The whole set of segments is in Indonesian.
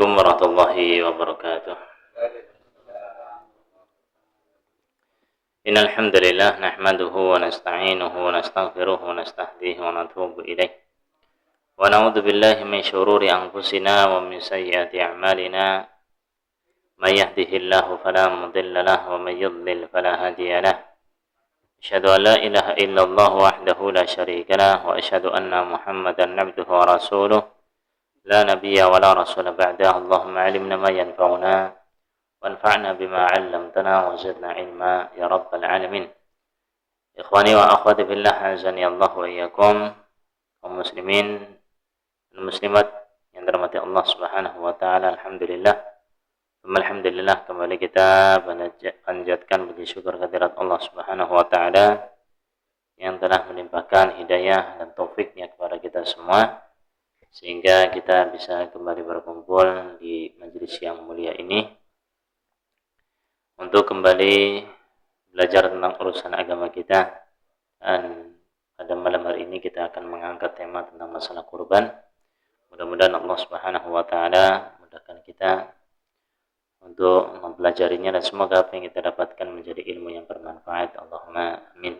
Assalamualaikum warahmatullahi wabarakatuh. Innal hamdalillah nahmaduhu wa nasta'inuhu wa nastaghfiruhu wa nastahdihi wa natubu ilaih. Wa na'udzu billahi min syururi anfusina wa min sayyiati a'malina. May yahdihillahu fala mudilla lahu wa may yudlil fala hadiya lahu. Asyhadu an la ilaha illallah wahdahu la syarika lahu wa asyhadu anna Muhammadan 'abduhu wa rasuluh. La nabiyya wa la rasula ba'dahu. Allahumma 'allimna ma yanfa'una wanfa'na bima 'allamtana wa zidna 'ilma ya rabbal 'alamin. Ikhwani wa akhwati fillah, azani Allah wa iyyakum, kaum muslimin dan muslimat yang dirahmati Allah Subhanahu wa taala. Alhamdulillah, kembali kita panjatkan puji syukur kehadirat Allah Subhanahu wa taala yang telah melimpahkan hidayah dan taufiknya kepada kita semua, sehingga kita bisa kembali berkumpul di majelis yang mulia ini untuk kembali belajar tentang urusan agama kita. Dan pada malam hari ini kita akan mengangkat tema tentang masalah kurban. Mudah-mudahan Allah Subhanahu wa taala mudahkan kita untuk mempelajarinya, dan semoga apa yang kita dapatkan menjadi ilmu yang bermanfaat. Allahumma amin.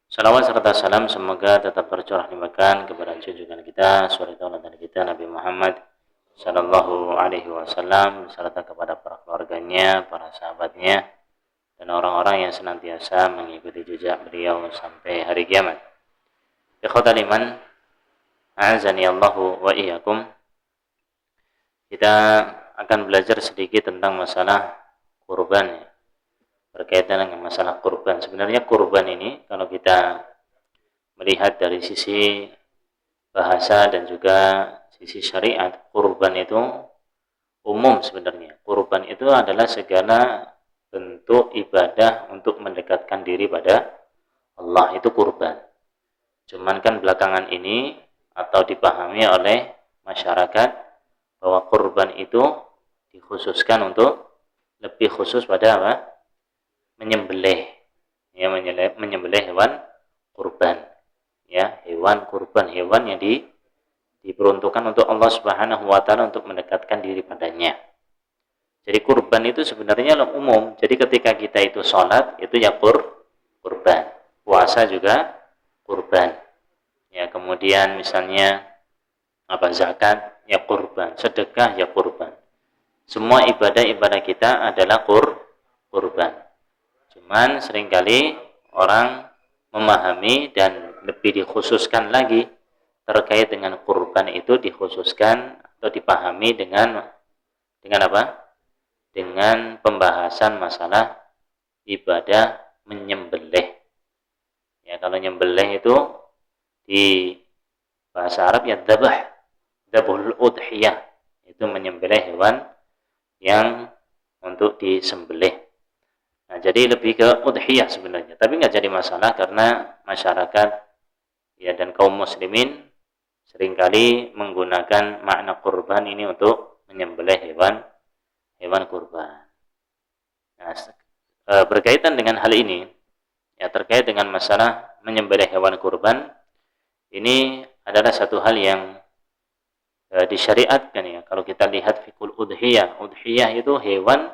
Salawat serta salam semoga tetap tercurah limpahkan kepada junjungan kita, suri tauladan kita, Nabi Muhammad sallallahu alaihi wasallam, serta kepada para keluarganya, para sahabatnya, dan orang-orang yang senantiasa mengikuti jejak beliau sampai hari kiamat. Ikhwatal iman, a'azani Allahu wa iyyakum. Kita akan belajar sedikit tentang masalah kurban, ya. Berkaitan dengan masalah kurban. Sebenarnya kurban ini kalau kita melihat dari sisi bahasa dan juga sisi syariat, kurban itu umum sebenarnya. Kurban itu adalah segala bentuk ibadah untuk mendekatkan diri pada Allah, itu kurban. Cuman kan belakangan ini atau dipahami oleh masyarakat bahwa kurban itu dikhususkan untuk lebih khusus pada apa? Menyembelih, ya, menyembelih hewan kurban, ya, hewan kurban, hewan yang diperuntukkan untuk Allah Subhanahu wa taala untuk mendekatkan diri padanya. Jadi kurban itu sebenarnya umum. Jadi ketika kita itu sholat, itu ya kurban. Puasa juga kurban. Ya, kemudian misalnya zakat, ya kurban. Sedekah, ya kurban. Semua ibadah-ibadah kita adalah kurban. Cuman seringkali orang memahami dan lebih dikhususkan lagi terkait dengan kurban itu, dikhususkan atau dipahami dengan apa? Dengan pembahasan masalah ibadah menyembelih. Ya, kalau nyembelih itu di bahasa Arab ya dzabhul udhiyah, itu menyembelih hewan yang untuk disembelih. Nah, jadi lebih ke udhiyah sebenarnya, tapi nggak jadi masalah karena masyarakat, ya, dan kaum muslimin seringkali menggunakan makna kurban ini untuk menyembelih hewan kurban. Nah, berkaitan dengan hal ini, ya, terkait dengan masalah menyembelih hewan kurban, ini adalah satu hal yang disyariatkan, ya. Kalau kita lihat fikul udhiyah itu hewan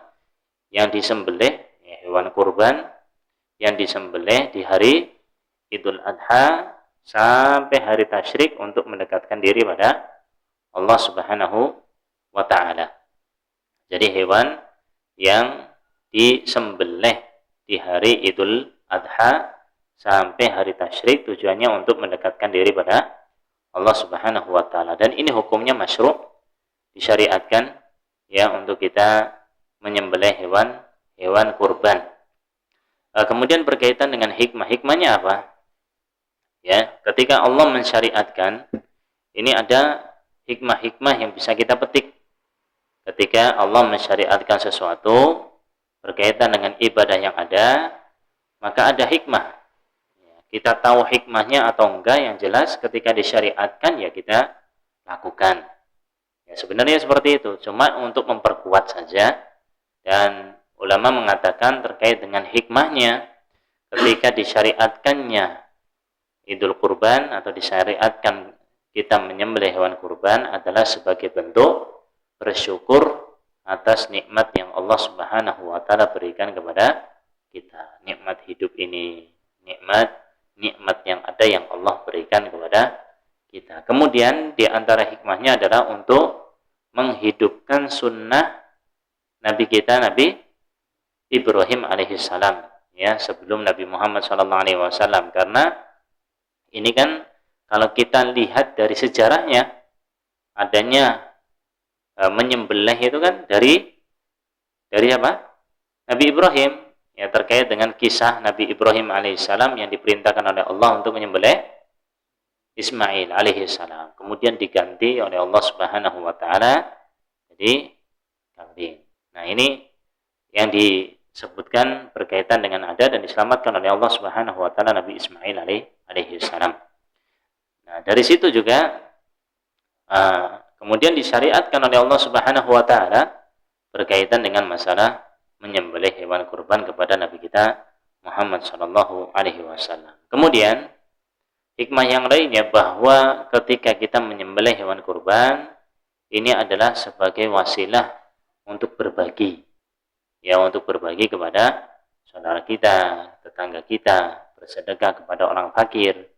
yang disembelih, ya, hewan kurban yang disembelih di hari Idul Adha sampai hari tasyrik untuk mendekatkan diri pada Allah Subhanahu wa taala. Jadi hewan yang disembelih di hari Idul Adha sampai hari tasyrik tujuannya untuk mendekatkan diri pada Allah Subhanahu wa taala, dan ini hukumnya masyru', disyariatkan, ya, untuk kita menyembelih hewan kurban. Kemudian berkaitan dengan hikmahnya apa? Ya, ketika Allah mensyariatkan, ini ada hikmah-hikmah yang bisa kita petik. Ketika Allah mensyariatkan sesuatu berkaitan dengan ibadah yang ada, maka ada hikmah. Ya, kita tahu hikmahnya atau enggak, yang jelas ketika disyariatkan ya kita lakukan. Ya, sebenarnya seperti itu, cuma untuk memperkuat saja. Dan ulama mengatakan terkait dengan hikmahnya, ketika disyariatkannya Idul Kurban atau disyariatkan kita menyembelih hewan kurban adalah sebagai bentuk bersyukur atas nikmat yang Allah Subhanahu wa taala berikan kepada kita. Nikmat hidup ini, nikmat yang ada yang Allah berikan kepada kita. Kemudian di antara hikmahnya adalah untuk menghidupkan sunnah Nabi kita, Nabi Ibrahim alaihissalam, ya, sebelum Nabi Muhammad SAW. Karena ini kan kalau kita lihat dari sejarahnya, adanya menyembelih itu kan dari apa? Nabi Ibrahim, ya, terkait dengan kisah Nabi Ibrahim alaihissalam yang diperintahkan oleh Allah untuk menyembelih Ismail alaihissalam. Kemudian diganti oleh Allah Subhanahu wa taala jadi kambing. Nah, ini yang disebutkan berkaitan dengan ada dan diselamatkan oleh Allah Subhanahu wa taala Nabi Ismail alaihissalam. Nah, dari situ juga kemudian disyariatkan oleh Allah Subhanahu wa taala berkaitan dengan masalah menyembelih hewan kurban kepada Nabi kita Muhammad sallallahu alaihi wasallam. Kemudian hikmah yang lainnya bahwa ketika kita menyembelih hewan kurban ini adalah sebagai wasilah untuk berbagi. Ya, untuk berbagi kepada saudara kita, tetangga kita, bersedekah kepada orang fakir.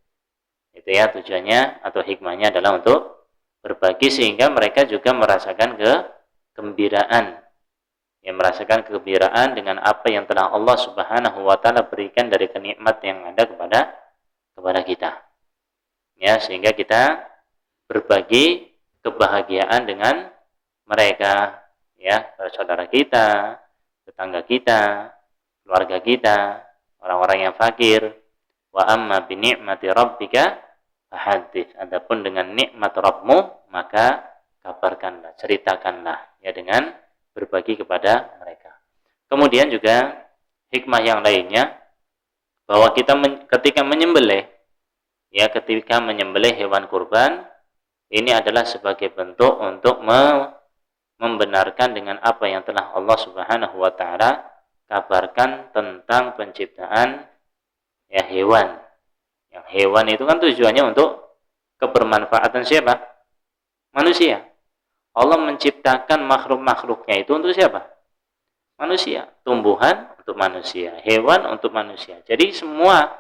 Itu ya tujuannya atau hikmahnya adalah untuk berbagi sehingga mereka juga merasakan kegembiraan. Ya, merasakan kegembiraan dengan apa yang telah Allah Subhanahu wa taala berikan dari kenikmat yang ada kepada kita. Ya, sehingga kita berbagi kebahagiaan dengan mereka, ya, saudara kita, tetangga kita, keluarga kita, orang-orang yang fakir. Wa amma bi ni'mati rabbika fahadits. Adapun dengan nikmat Rabbmu maka kabarkanlah, ceritakanlah, ya, dengan berbagi kepada mereka. Kemudian juga hikmah yang lainnya bahwa kita ketika menyembelih, ya, ketika menyembelih hewan kurban ini adalah sebagai bentuk untuk membenarkan dengan apa yang telah Allah Subhanahu wa taala kabarkan tentang penciptaan, ya, hewan. Yang hewan itu kan tujuannya untuk kebermanfaatan siapa? Manusia. Allah menciptakan makhluk-makhluknya itu untuk siapa? Manusia. Tumbuhan untuk manusia, hewan untuk manusia. Jadi semua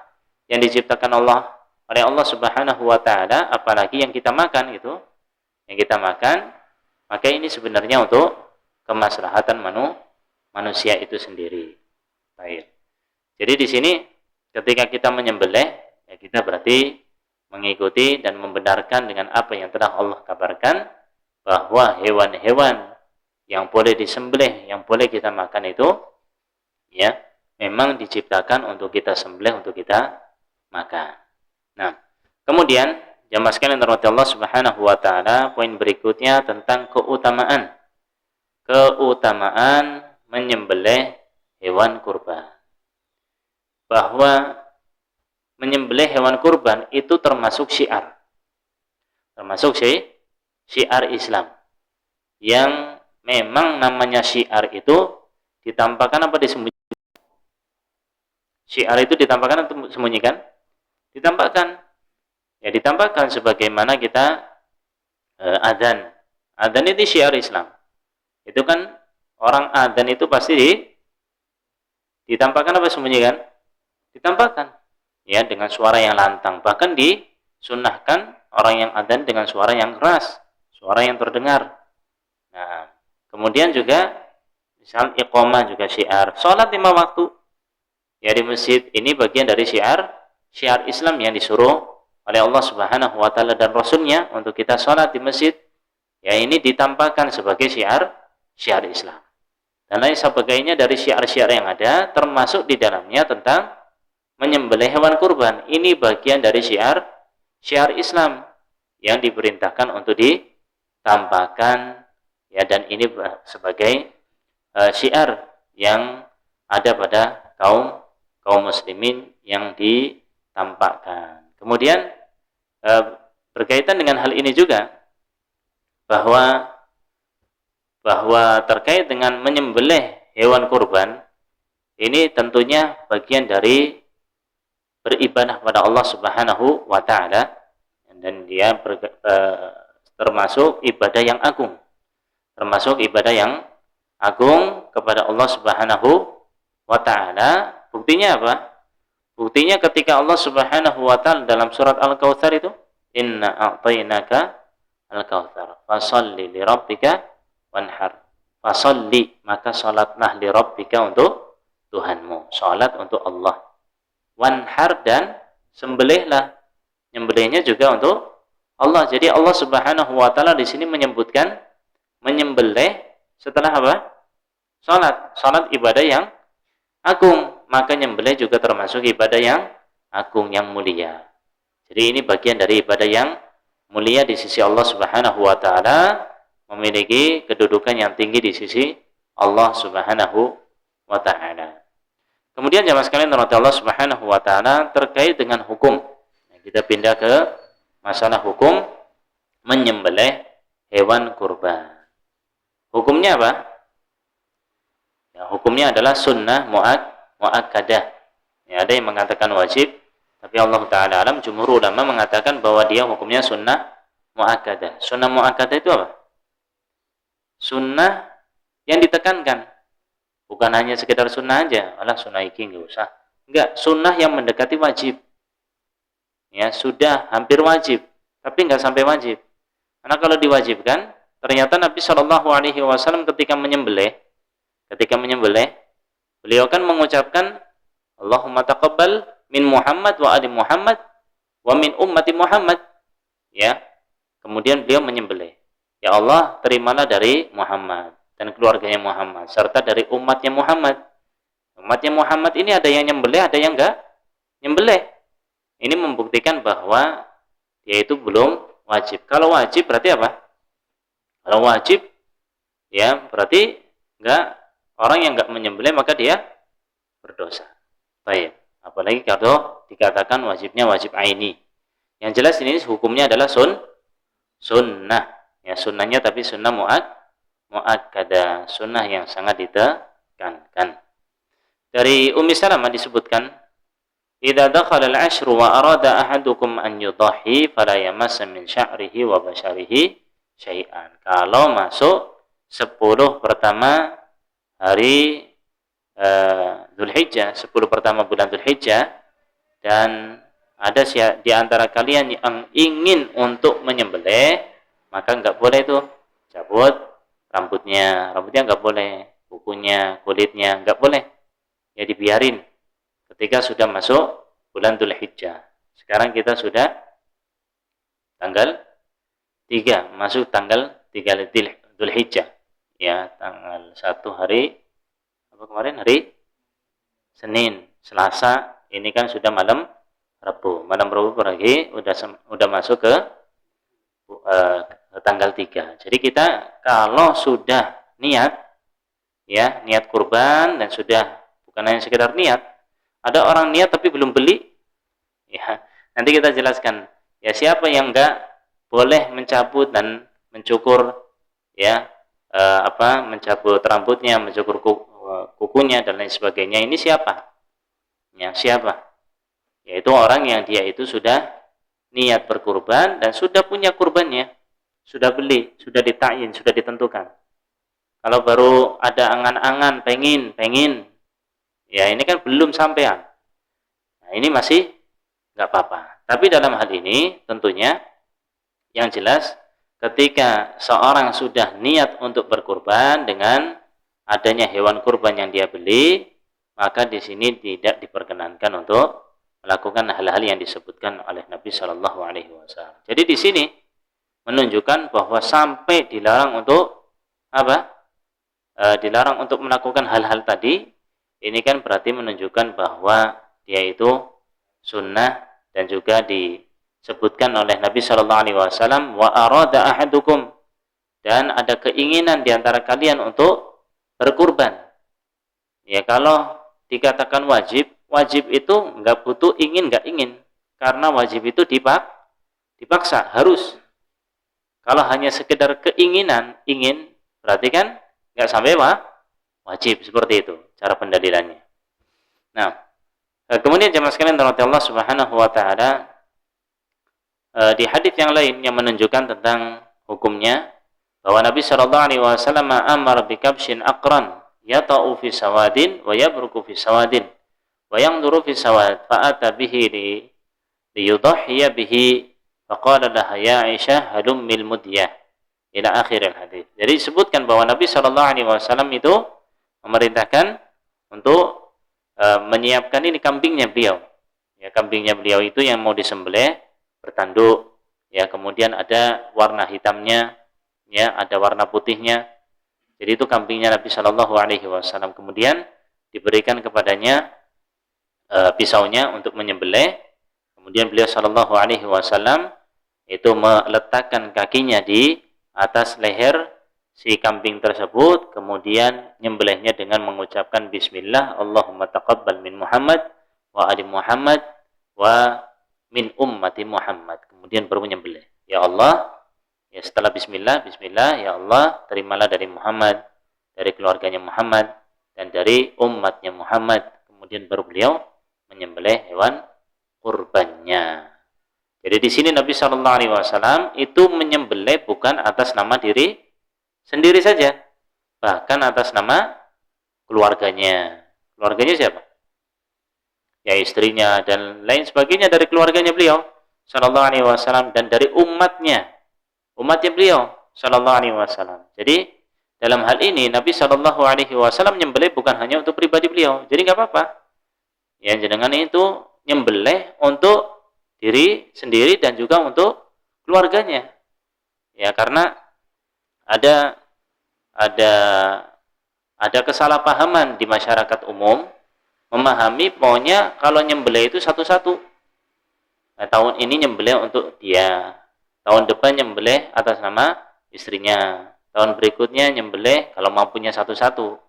yang diciptakan oleh Allah Subhanahu wa taala, apalagi yang kita makan itu, yang kita makan, maka ini sebenarnya untuk kemaslahatan manusia itu sendiri. Baik. Jadi di sini ketika kita menyembelih, ya, kita berarti mengikuti dan membenarkan dengan apa yang telah Allah kabarkan bahwa hewan-hewan yang boleh disembelih, yang boleh kita makan itu, ya, memang diciptakan untuk kita sembelih, untuk kita makan. Nah, kemudian jamaah sekalian dirahmati Allah Subhanahu wa taala, poin berikutnya tentang keutamaan menyembelih hewan kurban. Bahwa menyembelih hewan kurban itu termasuk syiar. Termasuk syiar Islam. Yang memang namanya syiar itu ditampakkan apa disembunyikan? Syiar itu ditampakkan atau disembunyikan? Ditampakkan. Ya, ditampakkan sebagaimana kita adzan. Adzan itu syiar Islam. Itu kan orang adzan itu pasti ditampakkan apa disembunyikan? Ditampakkan. Ya, dengan suara yang lantang. Bahkan disunnahkan orang yang adzan dengan suara yang keras, suara yang terdengar. Nah, kemudian juga misal iqamah juga syiar. Salat 5 waktu, ya, di masjid ini bagian dari syiar Islam yang disuruh oleh Allah Subhanahu wa taala dan Rasulnya untuk kita salat di masjid. Ya, ini ditampakkan sebagai syiar Islam. Dan lain sebagainya dari syiar-syiar yang ada, termasuk di dalamnya tentang menyembelih hewan kurban. Ini bagian dari syiar Islam yang diperintahkan untuk ditampakkan, ya, dan ini sebagai syiar yang ada pada kaum muslimin yang ditampakkan. Kemudian berkaitan dengan hal ini juga bahwa terkait dengan menyembelih hewan kurban ini tentunya bagian dari beribadah pada Allah Subhanahu wa taala, dan dia termasuk ibadah yang agung. termasuk ibadah yang agung kepada Allah Subhanahu wa taala. Buktinya apa? Buktinya ketika Allah Subhanahu wa taala dalam surat Al-Kautsar itu, "Inna a'tainaka al-kautsar, fasholli li rabbika wanhar." Fasholli, maka salatlah li rabbika untuk Tuhanmu, salat untuk Allah. Wanhar, dan sembelihlah. Nyembelihnya juga untuk Allah. Jadi Allah Subhanahu wa taala di sini menyebutkan menyembelih setelah apa? Salat. Salat ibadah yang agung, maka nyembelih juga termasuk ibadah yang agung, yang mulia. Jadi ini bagian dari ibadah yang mulia di sisi Allah Subhanahu wa taala, memiliki kedudukan yang tinggi di sisi Allah Subhanahu wa taala. Kemudian jamaah sekalian rahmati Allah Subhanahu wa taala, terkait dengan hukum. Kita pindah ke masalah hukum menyembelih hewan kurban. Hukumnya apa? Ya, hukumnya adalah sunnah muakkadah. Ya, ada yang mengatakan wajib, tapi Allah Ta'ala alam, jumhur ulama mengatakan bahwa dia hukumnya sunnah muakkadah. Sunnah muakkadah itu apa? Sunnah yang ditekankan. Bukan hanya sekedar sunnah aja. Alah, sunnah iki nggak usah. Enggak, sunnah yang mendekati wajib. Ya, sudah hampir wajib, tapi nggak sampai wajib. Karena kalau diwajibkan, ternyata Nabi Shallallahu Alaihi Wasallam ketika menyembelih, beliau kan mengucapkan Allahumma taqabbal min Muhammad wa ali Muhammad wa min ummati Muhammad. Ya, kemudian beliau menyembelih. Ya Allah, terimalah dari Muhammad dan keluarganya Muhammad serta dari umatnya Muhammad. Umatnya Muhammad ini ada yang nyembelih, ada yang enggak nyembelih. Ini membuktikan bahwa dia itu belum wajib. Kalau wajib berarti apa? Kalau wajib, ya berarti orang yang enggak menyembelih maka dia berdosa. Baik. Apalagi kalau dikatakan wajibnya wajib aini. Yang jelas ini hukumnya adalah sunnah. Ya, sunnahnya tapi sunnah muakkadah, sunnah yang sangat ditekankan. Dari Ummi Salamah disebutkan, "Idza dakhala al-'ashru wa arada ahadukum an yudahhi fala yamassa min sya'rihi wa basharihi syai'an." Kalau masuk 10 pertama hari Dzulhijjah, 10 pertama bulan Dzulhijjah, dan ada di antara kalian yang ingin untuk menyembelih, maka enggak boleh itu cabut rambutnya enggak boleh, kukunya, kulitnya enggak boleh. Ya dibiarin ketika sudah masuk bulan Dzulhijjah. Sekarang kita sudah tanggal 3, masuk tanggal 3 Dzulhijjah. Ya, tanggal 1 hari apa kemarin? Hari Senin, Selasa, ini kan sudah malam Rabu. Malam Rabu pergi udah masuk ke tanggal 3. Jadi kita kalau sudah niat, ya, niat kurban, dan sudah bukan hanya sekedar niat, ada orang niat tapi belum beli, ya, nanti kita jelaskan, ya, siapa yang enggak boleh mencabut dan mencukur, ya, mencabut rambutnya, mencukur kukunya dan lain sebagainya, ini siapa? Ya, siapa? Yaitu orang yang dia itu sudah niat berkurban dan sudah punya kurbannya, sudah beli, sudah ditakyin, sudah ditentukan. Kalau baru ada angan-angan pengen, ya ini kan belum sampean. Nah, ini masih nggak apa-apa. Tapi dalam hal ini tentunya yang jelas ketika seorang sudah niat untuk berkurban dengan adanya hewan kurban yang dia beli, maka di sini tidak diperkenankan untuk melakukan hal-hal yang disebutkan oleh Nabi Shallallahu Alaihi Wasallam. Jadi di sini menunjukkan bahwa sampai dilarang untuk apa? Dilarang untuk melakukan hal-hal tadi. Ini kan berarti menunjukkan bahwa dia itu sunnah, dan juga disebutkan oleh Nabi Shallallahu Alaihi Wasallam, wa arada ahadukum, dan ada keinginan diantara kalian untuk berkurban. Ya, kalau dikatakan wajib itu nggak butuh ingin nggak ingin, karena wajib itu dipaksa, harus. Kalau hanya sekedar keinginan, ingin, berarti kan nggak sampai wajib, seperti itu cara pendalilannya. Nah, kemudian jemaah sekalian rahmati Allah Subhanahu wa taala, di hadis yang lain yang menunjukkan tentang hukumnya, bahwa Nabi sallallahu alaihi wasallam amar bi kabshin aqran yata'u fi sawadin wa yabruku fi sawadin wa yanzuru fi sawad fa ata bihi liyudhiya bihi faqala laha ya Aisyah halummil mudyah ila akhir hadis. Jadi disebutkan bahwa Nabi sallallahu alaihi wasallam itu memerintahkan untuk menyiapkan ini kambingnya beliau. Ya, kambingnya beliau itu yang mau disembelih bertanduk, ya, kemudian ada warna hitamnya, ya, ada warna putihnya. Jadi itu kambingnya Nabi Shallallahu Alaihi Wasallam. Kemudian diberikan kepadanya pisaunya untuk menyembelih. Kemudian beliau Shallallahu Alaihi Wasallam itu meletakkan kakinya di atas leher si kambing tersebut, kemudian nyembelihnya dengan mengucapkan Bismillah, Allahumma taqabbal min Muhammad wa ali Muhammad wa min ummati Muhammad. Kemudian baru menyembelih. Ya Allah, ya setelah Bismillah, Bismillah, ya Allah, terimalah dari Muhammad, dari keluarganya Muhammad, dan dari umatnya Muhammad. Kemudian baru beliau menyembelih hewan kurbannya. Jadi di sini Nabi Shallallahu Alaihi Wasallam itu menyembelih bukan atas nama diri sendiri saja, bahkan atas nama keluarganya. Keluarganya siapa? Ya istrinya dan lain sebagainya dari keluarganya beliau Shallallahu Alaihi Wasallam dan dari umatnya beliau Shallallahu Alaihi Wasallam. Jadi dalam hal ini Nabi Shallallahu Alaihi Wasallam nyembelih bukan hanya untuk pribadi beliau. Jadi nggak apa-apa. Ya jenengan itu nyembelih untuk diri sendiri dan juga untuk keluarganya. Ya karena ada kesalahpahaman di masyarakat umum memahami pokoknya kalau nyembelih itu satu-satu. Nah, tahun ini nyembelih untuk dia, tahun depan nyembelih atas nama istrinya, tahun berikutnya nyembelih kalau mampunya satu-satu.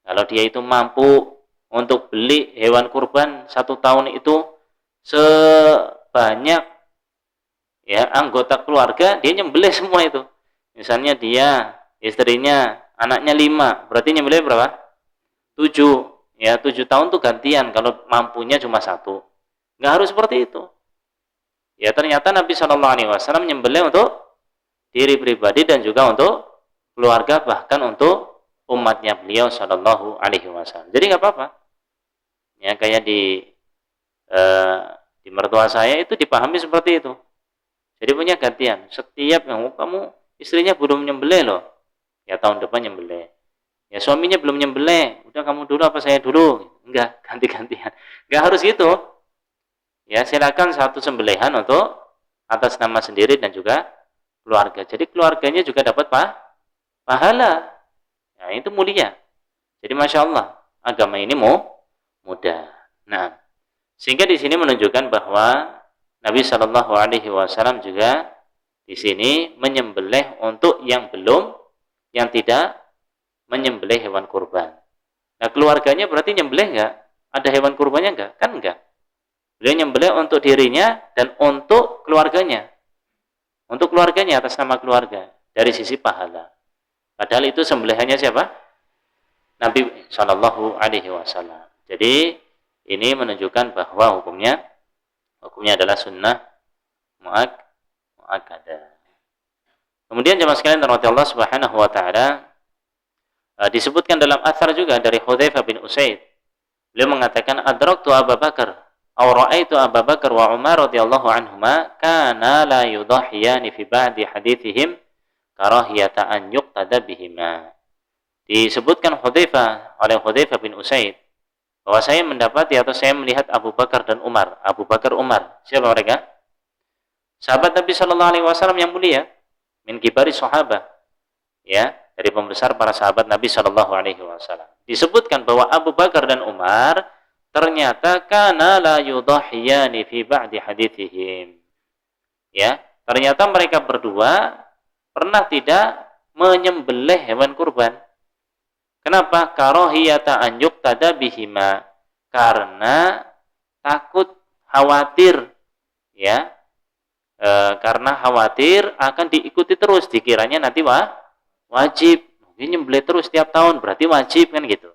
Kalau dia itu mampu untuk beli hewan kurban satu tahun itu sebanyak ya anggota keluarga, dia nyembelih semua itu. Misalnya dia, istrinya, anaknya 5, berarti nyembelih berapa? 7. Ya 7 tahun tuh gantian kalau mampunya cuma 1. Nggak harus seperti itu. Ya ternyata Nabi Shallallahu Alaihi Wasallam nyembelih untuk diri pribadi dan juga untuk keluarga, bahkan untuk umatnya beliau Shallallahu Alaihi Wasallam. Jadi nggak apa-apa. Ya kayak di mertua saya itu dipahami seperti itu. Jadi punya gantian. Setiap yang kamu istrinya belum nyembelih loh, ya tahun depan nyembelih. Ya suaminya belum nyembelih, udah kamu dulu apa saya dulu? Enggak, ganti-gantian. Enggak harus gitu. Ya silakan satu sembelihan untuk atas nama sendiri dan juga keluarga. Jadi keluarganya juga dapat pahala. Ya itu mulia. Jadi masya Allah agama ini mudah. Nah, sehingga di sini menunjukkan bahwa Nabi Shallallahu Alaihi Wasallam juga di sini menyembelih untuk yang tidak menyembelih hewan kurban. Nah keluarganya berarti nyembelih nggak? Ada hewan kurbannya nggak? Kan nggak. Beliau nyembelih untuk dirinya dan untuk keluarganya. Untuk keluarganya atas nama keluarga dari sisi pahala. Padahal itu sembelihannya siapa? Nabi Shallallahu Alaihi Wasallam. Jadi ini menunjukkan bahwa hukumnya adalah sunnah muakkadah. Kemudian jemaah sekalian dirahmati Allah Subhanahu wa taala, disebutkan dalam athar juga dari Hudzaifah bin Usaid. Beliau mengatakan adraktu Abu Bakar aw ra'aitu Abu Bakar wa Umar radhiyallahu anhuma kana la yudhhiyani fi ba'di hadithihim karahiyata an yuqtada bihima. Disebutkan oleh Hudzaifah bin Usaid bahwa saya mendapati atau saya melihat Abu Bakar dan Umar. Abu Bakar, Umar. Siapa mereka? Sahabat Nabi Shallallahu Alaihi Wasallam yang mulia, min kibari sahabat, ya, dari pembesar para sahabat Nabi Shallallahu Alaihi Wasallam. Disebutkan bahwa Abu Bakar dan Umar ternyata kana la yudhhiyani fi ba'di hadithihim. Ya, ternyata mereka berdua pernah tidak menyembelih hewan kurban. Kenapa? Karahiyata an yuqtada bihima. Karena takut, khawatir, ya. Karena khawatir akan diikuti terus, dikiranya nanti wajib. Ini nyembelih terus setiap tahun, berarti wajib kan gitu.